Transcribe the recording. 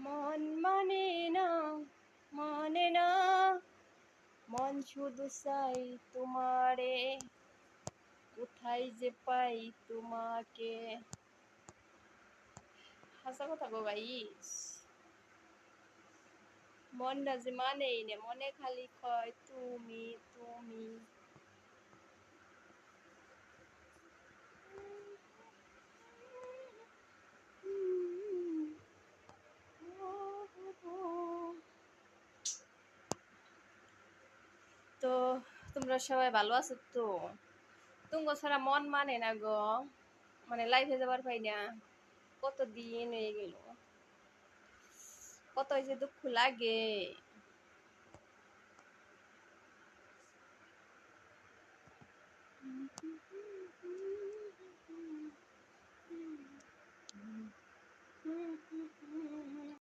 মন মানে না, মানে না, মন শুধু চাই তোমারে, কোথায় যে পাই তোমাকে। হাসা কথা গো গাইস, মনটা যে মানেই না, মনে খালি কয় তুমি তুমি। তো তোমরা সবাই ভালো আছো তো? তুমগো ছাড়া মন মানে না গো, মানে লাইফে যাবার পাই না। কত দিন হয়ে গেল, কত যে দুঃখ লাগে।